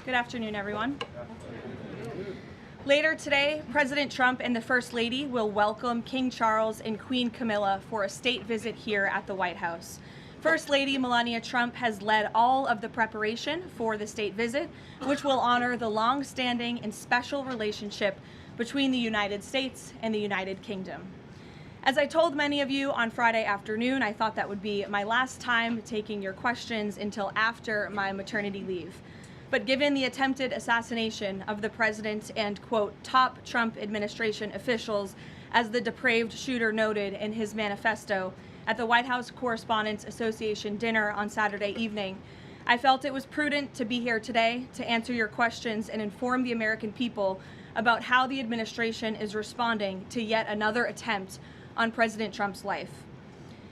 Good afternoon, everyone. Later today, President Trump and the First Lady will welcome King Charles and Queen Camilla for a state visit here at the White House. First Lady Melania Trump has led all of the preparation for the state visit, which will honor the long-standing and special relationship between the United States and the United Kingdom. As I told many of you on Friday afternoon, I thought that would be my last time taking your questions until after my maternity leave. But given the attempted assassination of the president and, quote, top Trump administration officials, as the depraved shooter noted in his manifesto at the White House Correspondents Association dinner on Saturday evening, I felt it was prudent to be here today to answer your questions and inform the American people about how the administration is responding to yet another attempt on President Trump's life.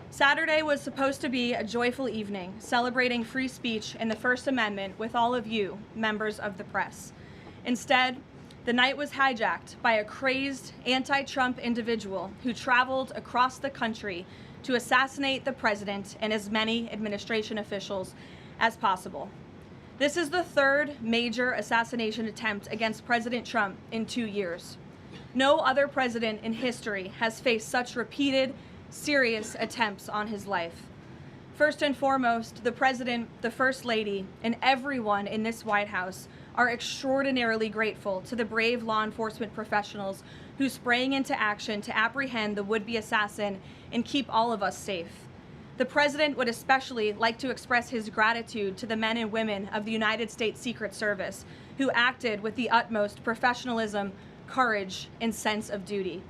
Saturday was supposed to be a joyful evening, celebrating free speech and the First Amendment with all of you, members of the press. Instead, the night was hijacked by a crazed anti-Trump individual who traveled across the country to assassinate the president and as many administration officials as possible. This is the third major assassination attempt against President Trump in 2 years. No other president in history has faced such repeated, serious attempts on his life. First and foremost, the President, the First Lady, and everyone in this White House are extraordinarily grateful to the brave law enforcement professionals who sprang into action to apprehend the would-be assassin and keep all of us safe. The President would especially like to express his gratitude to the men and women of the United States Secret Service who acted with the utmost professionalism, courage, and sense of duty.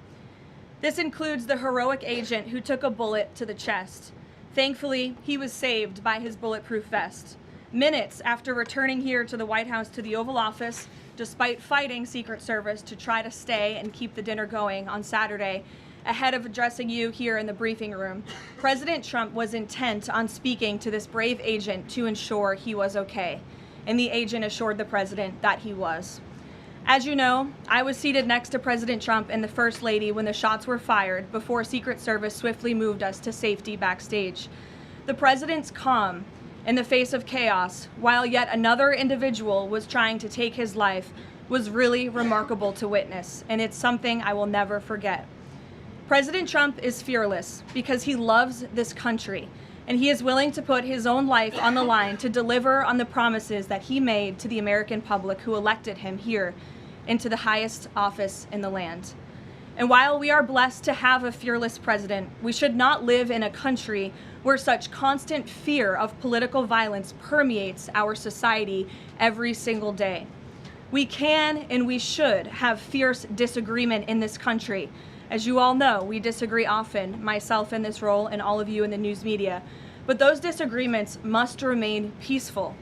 This includes the heroic agent who took a bullet to the chest. Thankfully, he was saved by his bulletproof vest. Minutes after returning here to the White House to the Oval Office, despite fighting Secret Service to try to stay and keep the dinner going on Saturday, ahead of addressing you here in the briefing room, President Trump was intent on speaking to this brave agent to ensure he was okay, and the agent assured the president that he was. As you know, I was seated next to President Trump and the First Lady when the shots were fired before Secret Service swiftly moved us to safety backstage. The president's calm in the face of chaos, while yet another individual was trying to take his life, was really remarkable to witness, and it's something I will never forget. President Trump is fearless because he loves this country, and he is willing to put his own life on the line to deliver on the promises that he made to the American public who elected him here into the highest office in the land. And while we are blessed to have a fearless president, we should not live in a country where such constant fear of political violence permeates our society every single day. We can and we should have fierce disagreement in this country. As you all know, we disagree often, myself in this role and all of you in the news media, but those disagreements must remain peaceful.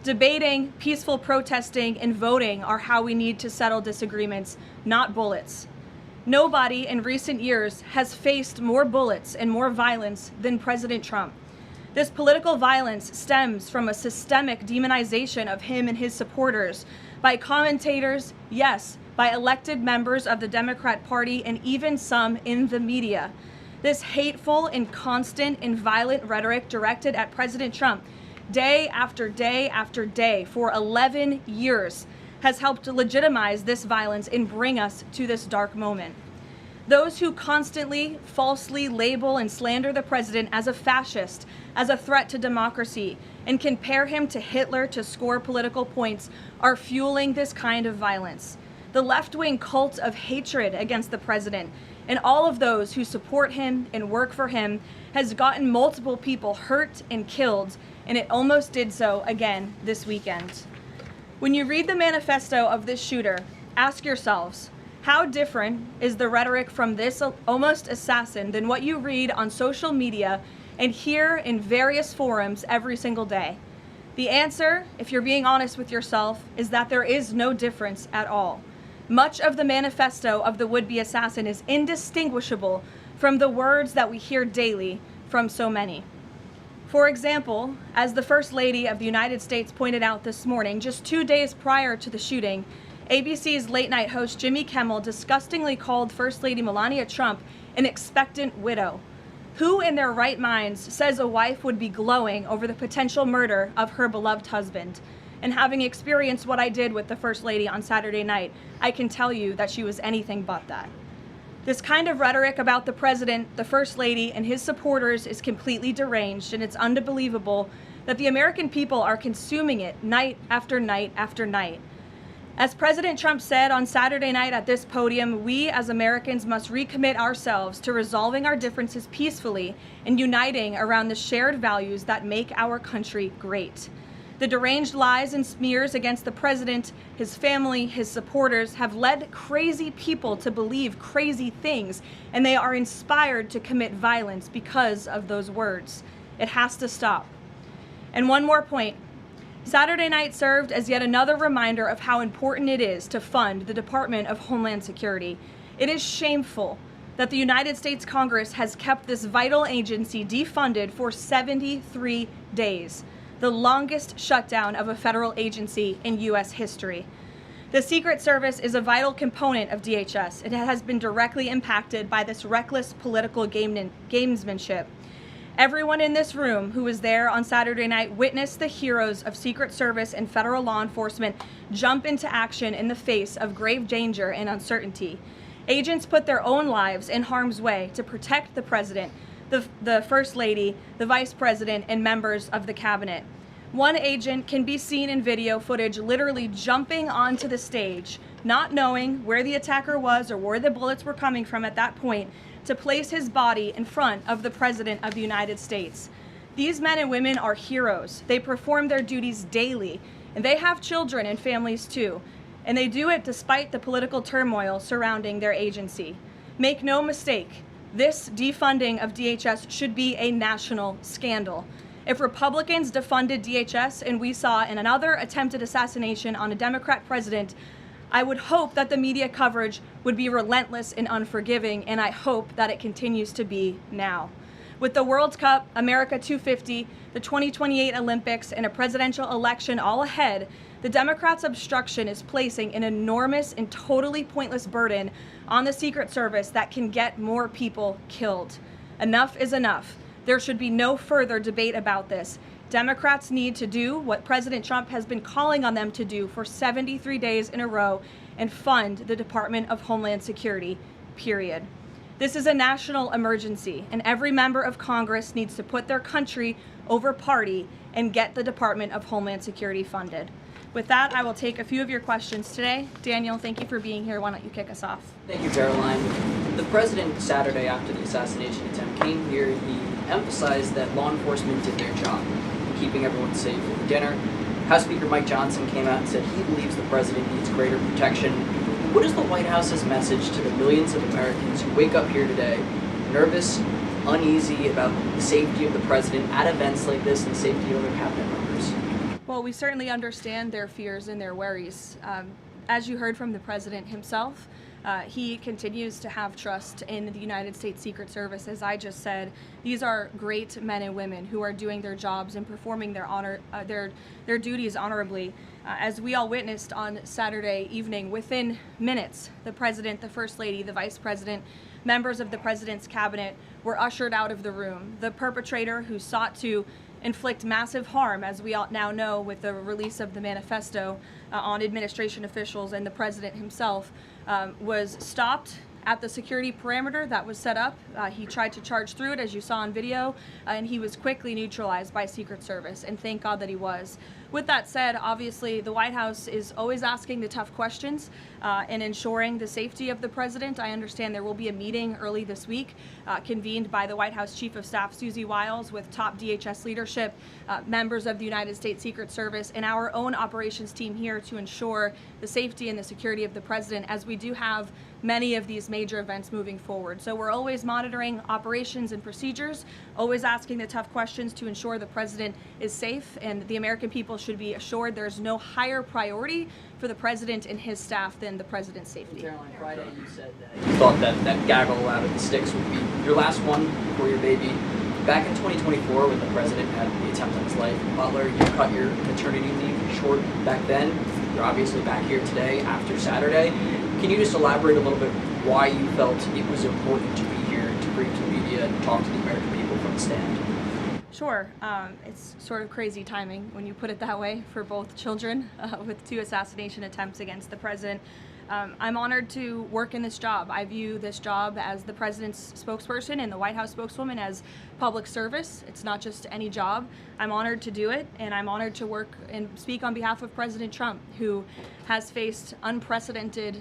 Debating, peaceful protesting, and voting are how we need to settle disagreements, not bullets. Nobody in recent years has faced more bullets and more violence than President Trump. This political violence stems from a systemic demonization of him and his supporters by commentators, yes, by elected members of the Democrat Party, and even some in the media. This hateful and constant and violent rhetoric directed at President Trump day after day after day for 11 years has helped to legitimize this violence and bring us to this dark moment. Those who constantly falsely label and slander the president as a fascist, as a threat to democracy, and compare him to Hitler to score political points are fueling this kind of violence. The left-wing cult of hatred against the president and all of those who support him and work for him has gotten multiple people hurt and killed, and it almost did so again this weekend. When you read the manifesto of this shooter, ask yourselves, how different is the rhetoric from this almost assassin than what you read on social media and hear in various forums every single day? The answer, if you're being honest with yourself, is that there is no difference at all. Much of the manifesto of the would-be assassin is indistinguishable from the words that we hear daily from so many. For example, as the First Lady of the United States pointed out this morning, just 2 days prior to the shooting, ABC's late-night host Jimmy Kimmel disgustingly called First Lady Melania Trump an expectant widow. Who in their right minds says a wife would be glowing over the potential murder of her beloved husband? And having experienced what I did with the First Lady on Saturday night, I can tell you that she was anything but that. This kind of rhetoric about the President, the First Lady, and his supporters is completely deranged, and it's unbelievable that the American people are consuming it night after night after night. As President Trump said on Saturday night at this podium, we as Americans must recommit ourselves to resolving our differences peacefully and uniting around the shared values that make our country great. The deranged lies and smears against the president, his family, his supporters have led crazy people to believe crazy things, and they are inspired to commit violence because of those words. It has to stop. And one more point. Saturday night served as yet another reminder of how important it is to fund the Department of Homeland Security. It is shameful that the United States Congress has kept this vital agency defunded for 73 days, the longest shutdown of a federal agency in U.S. history. The Secret Service is a vital component of DHS. It has been directly impacted by this reckless political gamesmanship. Everyone in this room who was there on Saturday night witnessed the heroes of Secret Service and federal law enforcement jump into action in the face of grave danger and uncertainty. Agents put their own lives in harm's way to protect the president, the First Lady, the Vice President, and members of the cabinet. One agent can be seen in video footage literally jumping onto the stage, not knowing where the attacker was or where the bullets were coming from at that point, to place his body in front of the President of the United States. These men and women are heroes. They perform their duties daily, and they have children and families too. And they do it despite the political turmoil surrounding their agency. Make no mistake, this defunding of DHS should be a national scandal. If Republicans defunded DHS and we saw another attempted assassination on a Democrat president, I would hope that the media coverage would be relentless and unforgiving, and I hope that it continues to be now. With the World Cup, America 250, the 2028 Olympics, and a presidential election all ahead, the Democrats' obstruction is placing an enormous and totally pointless burden on the Secret Service that can get more people killed. Enough is enough. There should be no further debate about this. Democrats need to do what President Trump has been calling on them to do for 73 days in a row and fund the Department of Homeland Security, period. This is a national emergency, and every member of Congress needs to put their country over party and get the Department of Homeland Security funded. With that, I will take a few of your questions today. Daniel, thank you for being here. Why don't you kick us off? Thank you, Karoline. The president, Saturday after the assassination attempt, came here. He emphasized that law enforcement did their job, keeping everyone safe at the dinner. House Speaker Mike Johnson came out and said he believes the president needs greater protection. What is the White House's message to the millions of Americans who wake up here today nervous, uneasy about the safety of the president at events like this and the safety of other cabinet members? Well, we certainly understand their fears and their worries. As you heard from the president himself, he continues to have trust in the United States Secret Service. As I just said, these are great men and women who are doing their jobs and performing their duties honorably. As we all witnessed on Saturday evening, within minutes, the president, the First Lady, the Vice President, members of the president's cabinet were ushered out of the room. The perpetrator who sought to inflict massive harm, as we all now know with the release of the manifesto on administration officials and the president himself, was stopped at the security perimeter that was set up. He tried to charge through it, as you saw on video, and he was quickly neutralized by Secret Service, and thank God that he was. With that said, obviously the White House is always asking the tough questions and ensuring the safety of the president. I understand there will be a meeting early this week convened by the White House Chief of Staff Susie Wiles with top DHS leadership, members of the United States Secret Service, and our own operations team here to ensure the safety and the security of the president, as we do have many of these major events moving forward. So we're always monitoring operations and procedures, always asking the tough questions to ensure the president is safe, and the American people should be assured there's no higher priority for the president and his staff than the president's safety. Caroline, Friday you said that you thought that gaggle out of the sticks would be your last one for your baby. Back in 2024, when the president had the attempt on his life in Butler, you cut your maternity leave short back then. You're obviously back here today after Saturday. Can you just elaborate a little bit why you felt it was important to be here to brief to the media and talk to the American people from the stand? Sure. It's sort of crazy timing when you put it that way for both children with 2 assassination attempts against the president. I'm honored to work in this job. I view this job as the president's spokesperson and the White House spokeswoman as public service. It's not just any job. I'm honored to do it, and I'm honored to work and speak on behalf of President Trump, who has faced unprecedented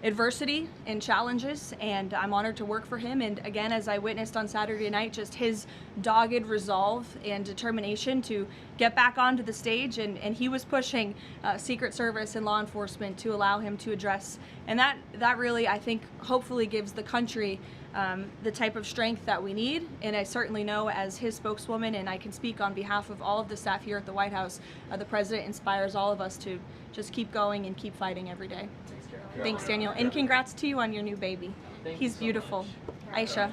adversity and challenges, and I'm honored to work for him. And again, as I witnessed on Saturday night, just his dogged resolve and determination to get back onto the stage, and he was pushing Secret Service and law enforcement to allow him to address, and that really, I think, hopefully gives the country the type of strength that we need. And I certainly know, as his spokeswoman, and I can speak on behalf of all of the staff here at the White House, the president inspires all of us to just keep going and keep fighting every day. Thanks, Daniel, and congrats to you on your new baby. He's beautiful. Aisha.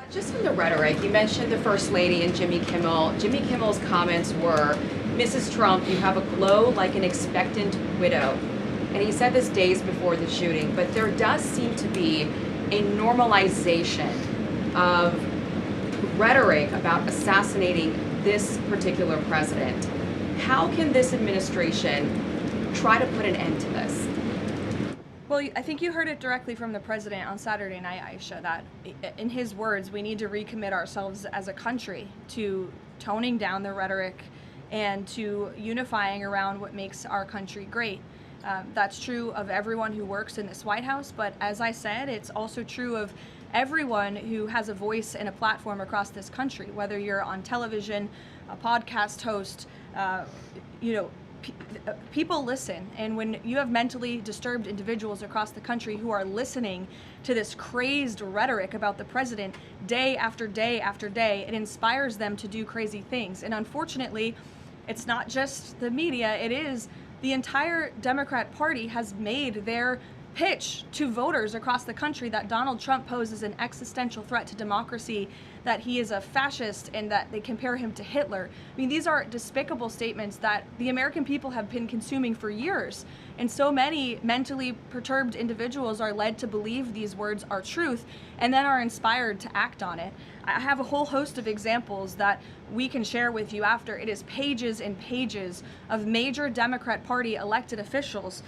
Just on the rhetoric, you mentioned the First Lady and Jimmy Kimmel. Jimmy Kimmel's comments were, "Mrs. Trump, you have a glow like an expectant widow." And he said this days before the shooting, but there does seem to be a normalization of rhetoric about assassinating this particular president. How can this administration try to put an end to this? Well, I think you heard it directly from the president on Saturday night, Aisha, that in his words, we need to recommit ourselves as a country to toning down the rhetoric and to unifying around what makes our country great. That's true of everyone who works in this White House, but as I said, it's also true of everyone who has a voice and a platform across this country, whether you're on television, a podcast host, people listen, and when you have mentally disturbed individuals across the country who are listening to this crazed rhetoric about the president day after day after day, it inspires them to do crazy things. And unfortunately, it's not just the media, it is the entire Democrat Party has made their pitch to voters across the country that Donald Trump poses an existential threat to democracy, that he is a fascist, and that they compare him to Hitler. I mean, these are despicable statements that the American people have been consuming for years. And so many mentally perturbed individuals are led to believe these words are truth and then are inspired to act on it. I have a whole host of examples that we can share with you after. It is pages and pages of major Democrat Party elected officials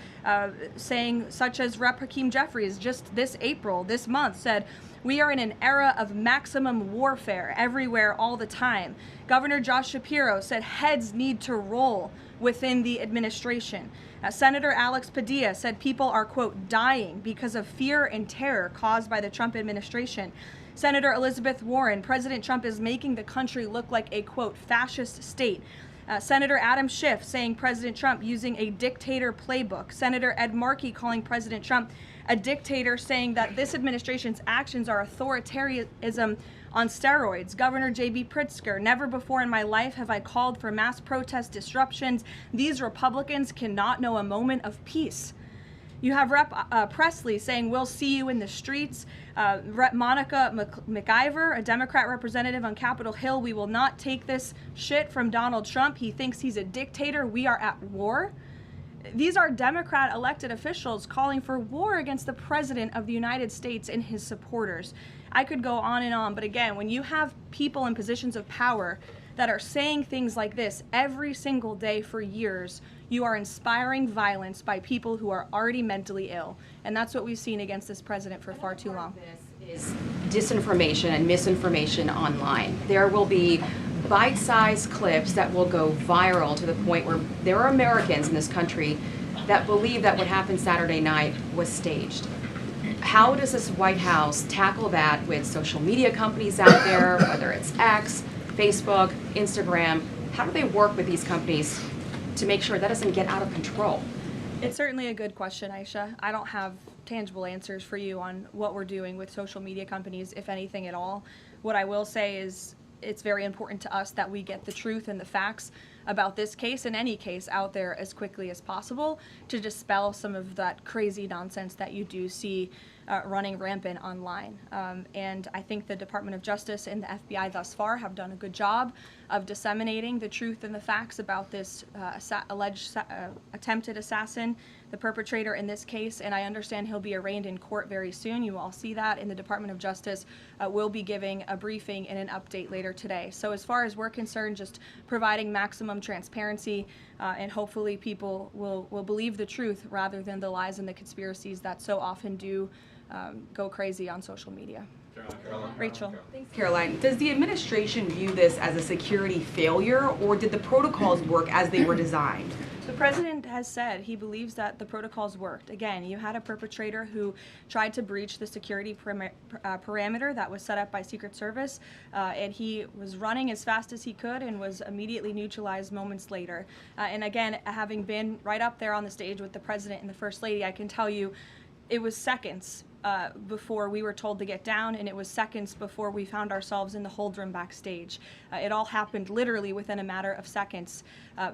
saying, such as Rep. Hakeem Jeffries just this month said, "We are in an era of maximum warfare everywhere all the time." Governor Josh Shapiro said heads need to roll within the administration. Senator Alex Padilla said people are, quote, dying because of fear and terror caused by the Trump administration. Senator Elizabeth Warren, President Trump is making the country look like a, quote, fascist state. Senator Adam Schiff saying President Trump using a dictator playbook. Senator Ed Markey calling President Trump a dictator, saying that this administration's actions are authoritarianism on steroids. Governor J.B. Pritzker, "Never before in my life have I called for mass protest disruptions. These Republicans cannot know a moment of peace." You have Rep. Presley saying, "We'll see you in the streets." Rep. Monica McIver, a Democrat representative on Capitol Hill, "We will not take this shit from Donald Trump. He thinks he's a dictator. We are at war." These are Democrat elected officials calling for war against the President of the United States and his supporters. I could go on and on, but again, when you have people in positions of power that are saying things like this every single day for years, you are inspiring violence by people who are already mentally ill. And that's what we've seen against this president for far too long. This is disinformation and misinformation online. There will be bite-sized clips that will go viral to the point where there are Americans in this country that believe that what happened Saturday night was staged. How does this White House tackle that with social media companies out there, whether it's X, Facebook, Instagram? How do they work with these companies to make sure that doesn't get out of control? It's certainly a good question, Aisha. I don't have tangible answers for you on what we're doing with social media companies, if anything at all. What I will say is it's very important to us that we get the truth and the facts about this case and any case out there as quickly as possible to dispel some of that crazy nonsense that you do see running rampant online. And I think the Department of Justice and the FBI thus far have done a good job of disseminating the truth and the facts about this alleged attempted assassin, the perpetrator in this case, and I understand he'll be arraigned in court very soon. You all see that, and the Department of Justice will be giving a briefing and an update later today. So as far as we're concerned, just providing maximum transparency, and hopefully people will believe the truth rather than the lies and the conspiracies that so often do go crazy on social media. Rachel. Thanks, Caroline. Does the administration view this as a security failure, or did the protocols work as they were designed? The president has said he believes that the protocols worked. Again, you had a perpetrator who tried to breach the security parameter that was set up by Secret Service, and he was running as fast as he could and was immediately neutralized moments later. And again, having been right up there on the stage with the president and the First Lady, I can tell you it was seconds before we were told to get down, and it was seconds before we found ourselves in the hold room backstage. It all happened literally within a matter of seconds.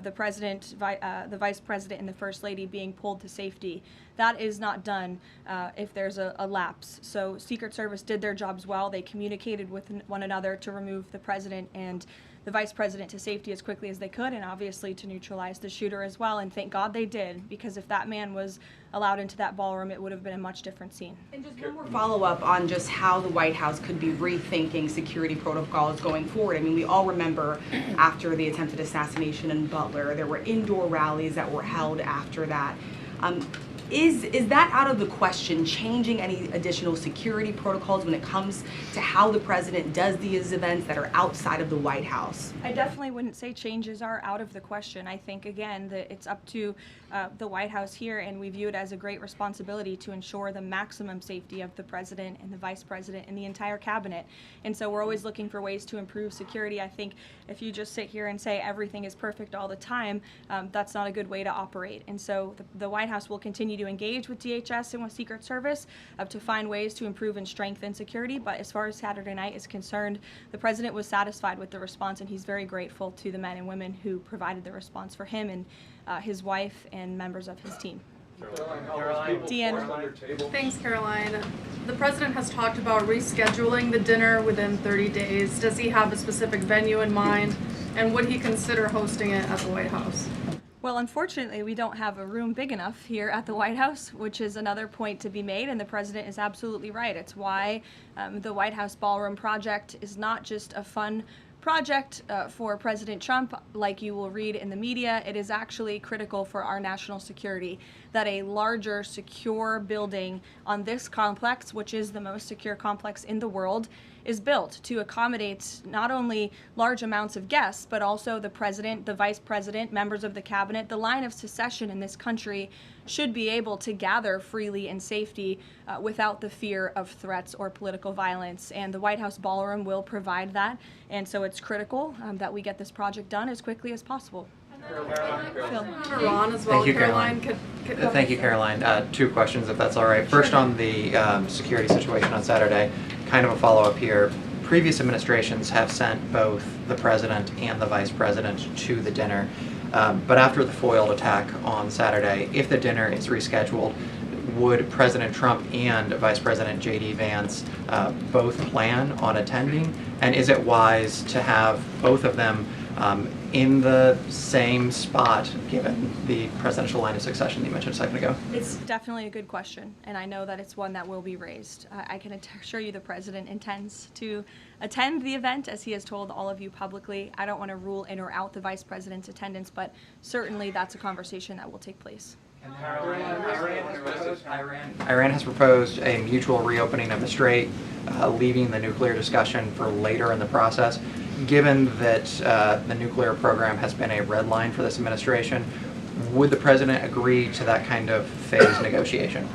The president, the vice president, and the First Lady being pulled to safety. That is not done if there's a lapse. So Secret Service did their jobs well. They communicated with one another to remove the president and the vice president to safety as quickly as they could, and obviously to neutralize the shooter as well. And thank God they did, because if that man was allowed into that ballroom, it would have been a much different scene. And just one more follow-up on just how the White House could be rethinking security protocols going forward. I mean, we all remember after the attempted assassination in Butler, there were indoor rallies that were held after that. Is that out of the question, changing any additional security protocols when it comes to how the president does these events that are outside of the White House? I definitely wouldn't say changes are out of the question. I think, again, that it's up to the White House here, and we view it as a great responsibility to ensure the maximum safety of the president and the vice president and the entire cabinet. And so we're always looking for ways to improve security. I think if you just sit here and say everything is perfect all the time, that's not a good way to operate. And so the White House will continue to engage with DHS and with Secret Service to find ways to improve and strengthen security. But as far as Saturday night is concerned, the president was satisfied with the response, and he's very grateful to the men and women who provided the response for him and his wife and members of his team. Deanna. Thanks, Caroline. The president has talked about rescheduling the dinner within 30 days. Does he have a specific venue in mind, and would he consider hosting it at the White House? Well, unfortunately, we don't have a room big enough here at the White House, which is another point to be made, and the president is absolutely right. It's why the White House Ballroom project is not just a fun project for President Trump, like you will read in the media. It is actually critical for our national security that a larger, secure building on this complex, which is the most secure complex in the world, is built to accommodate not only large amounts of guests, but also the president, the vice president, members of the cabinet. The line of succession in this country should be able to gather freely in safety without the fear of threats or political violence. And the White House Ballroom will provide that. And so it's critical that we get this project done as quickly as possible. Iran as well. Thank you, Caroline. Thank you, Caroline. Two questions, if that's all right. First, on the security situation on Saturday, kind of a follow-up here. Previous administrations have sent both the president and the vice president to the dinner, but after the foiled attack on Saturday, if the dinner is rescheduled, would President Trump and Vice President J.D. Vance both plan on attending? And is it wise to have both of them in the same spot, given the presidential line of succession that you mentioned a second ago? It's definitely a good question, and I know that it's one that will be raised. I can assure you the president intends to attend the event, as he has told all of you publicly. I don't want to rule in or out the vice president's attendance, but certainly that's a conversation that will take place. Iran has proposed a mutual reopening of the strait, leaving the nuclear discussion for later in the process. Given that the nuclear program has been a red line for this administration, would the president agree to that kind of phased negotiation?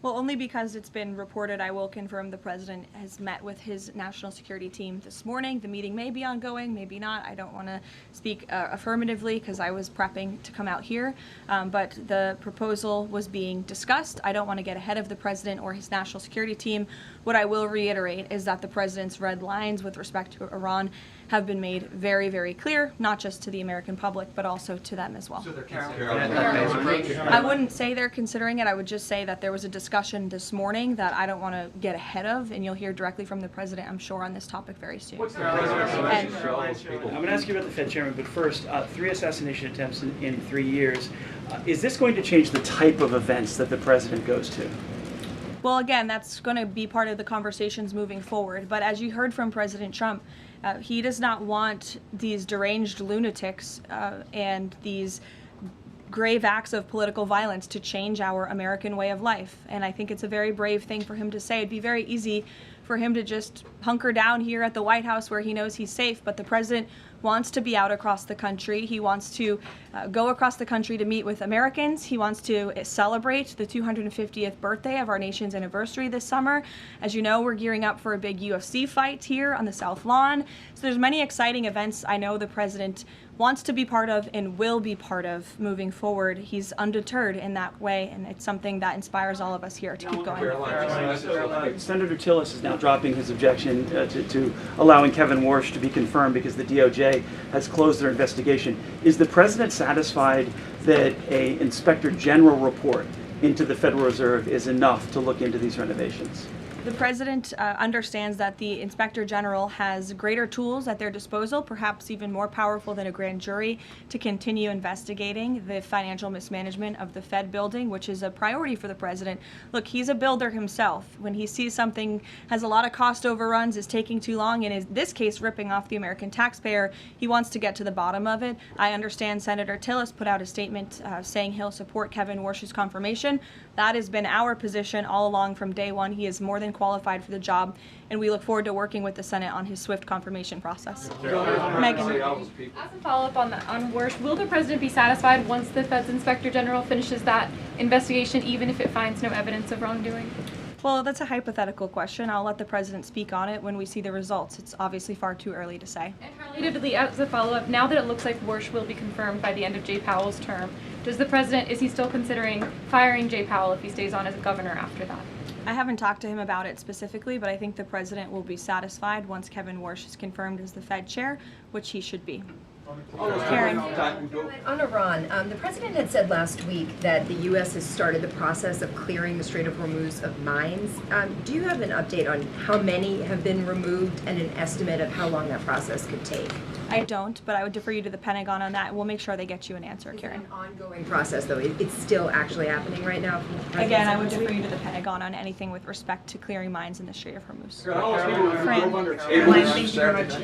Well, only because it's been reported. I will confirm the president has met with his national security team this morning. The meeting may be ongoing, maybe not. I don't want to speak affirmatively because I was prepping to come out here, but the proposal was being discussed. I don't want to get ahead of the president or his national security team. What I will reiterate is that the president's red lines with respect to Iran have been made very, very clear, not just to the American public, but also to them as well. So they're considering it. I wouldn't say they're considering it. I would just say that there was a discussion this morning that I don't want to get ahead of, and you'll hear directly from the president, I'm sure, on this topic very soon. I'm going to ask you about the Fed chairman, but first, 3 assassination attempts in 3 years. Is this going to change the type of events that the president goes to? Well, again, that's going to be part of the conversations moving forward. But as you heard from President Trump, he does not want these deranged lunatics and these grave acts of political violence to change our American way of life. And I think it's a very brave thing for him to say. It'd be very easy for him to just hunker down here at the White House where he knows he's safe, but the president wants to be out across the country. He wants to go across the country to meet with Americans. He wants to celebrate the 250th birthday of our nation's anniversary this summer. As you know, we're gearing up for a big UFC fight here on the South Lawn. So there's many exciting events I know the president wants to be part of and will be part of moving forward. He's undeterred in that way, and it's something that inspires all of us here to keep going. Senator Tillis is now dropping his objection to allowing Kevin Warsh to be confirmed because the DOJ has closed their investigation. Is the president satisfied that an Inspector General report into the Federal Reserve is enough to look into these renovations? The president understands that the Inspector General has greater tools at their disposal, perhaps even more powerful than a grand jury, to continue investigating the financial mismanagement of the Fed building, which is a priority for the president. Look, he's a builder himself. When he sees something has a lot of cost overruns, is taking too long, and in this case ripping off the American taxpayer, he wants to get to the bottom of it. I understand Senator Tillis put out a statement saying he'll support Kevin Warsh's confirmation. That has been our position all along from day one. He is more than qualified for the job, and we look forward to working with the Senate on his swift confirmation process. Megan. As a follow-up on Warsh, will the president be satisfied once the Fed's Inspector General finishes that investigation, even if it finds no evidence of wrongdoing? Well, that's a hypothetical question. I'll let the president speak on it when we see the results. It's obviously far too early to say. And relatedly, as a follow-up, now that it looks like Warsh will be confirmed by the end of Jay Powell's term, is he still considering firing Jay Powell if he stays on as governor after that? I haven't talked to him about it specifically, but I think the president will be satisfied once Kevin Warsh is confirmed as the Fed chair, which he should be. Karen. On Iran, the president had said last week that the U.S. has started the process of clearing the Strait of Hormuz of mines. Do you have an update on how many have been removed and an estimate of how long that process could take? I don't, but I would defer you to the Pentagon on that. We'll make sure they get you an answer, Karen. It's an ongoing process, though. It's still actually happening right now. Again, I would defer you to the Pentagon on anything with respect to clearing mines in the Strait of Hormuz. Thank you very much.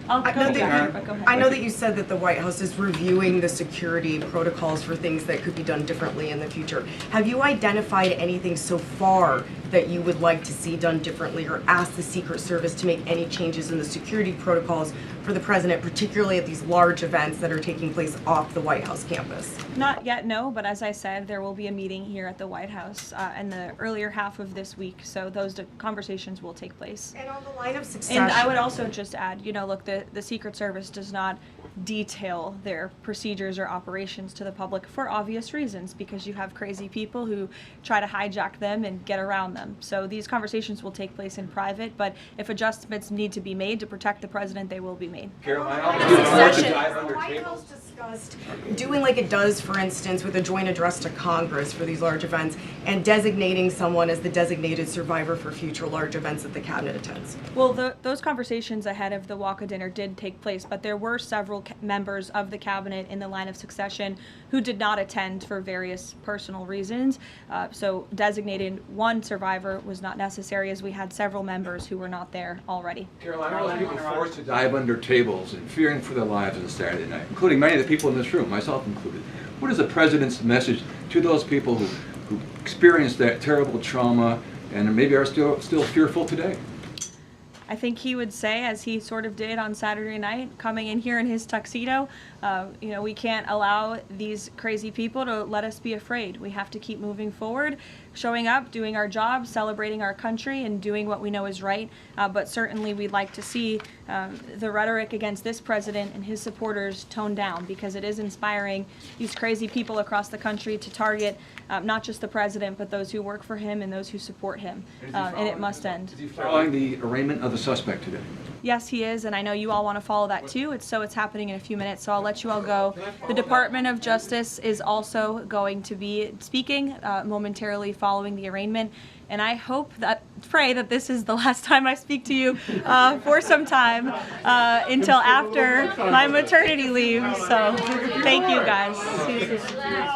I know that you said that the White House is reviewing the security protocols for things that could be done differently in the future. Have you identified anything so far that you would like to see done differently, or ask the Secret Service to make any changes in the security protocols for the president, particularly at these large events that are taking place off the White House campus? Not yet, no, but as I said, there will be a meeting here at the White House in the earlier half of this week, so those conversations will take place. And on the line of succession. And I would also just add, look, the Secret Service does not detail their procedures or operations to the public for obvious reasons, because you have crazy people who try to hijack them and get around them. So these conversations will take place in private, but if adjustments need to be made to protect the president, they will be made. Succession. The White House discussed doing like it does, for instance, with a joint address to Congress for these large events, and designating someone as the designated survivor for future large events that the cabinet attends. Well, those conversations ahead of the WHCA dinner did take place, but there were several members of the cabinet in the line of succession who did not attend for various personal reasons. So designating one survivor was not necessary, as we had several members who were not there already. Caroline, are people forced to dive under tables and fearing for their lives on Saturday night, including many of the people in this room, myself included? What is the president's message to those people who experienced that terrible trauma and maybe are still fearful today? I think he would say, as he sort of did on Saturday night, coming in here in his tuxedo, we can't allow these crazy people to let us be afraid. We have to keep moving forward, showing up, doing our job, celebrating our country, and doing what we know is right. But certainly we'd like to see the rhetoric against this president and his supporters toned down, because it is inspiring these crazy people across the country to target not just the president, but those who work for him and those who support him. And it must end. Is he following the arraignment of the suspect today? Yes, he is, and I know you all want to follow that too. It's happening in a few minutes, so I'll let you all go. The Department of Justice is also going to be speaking momentarily following the arraignment, and I pray that this is the last time I speak to you for some time until after my maternity leave. So thank you guys.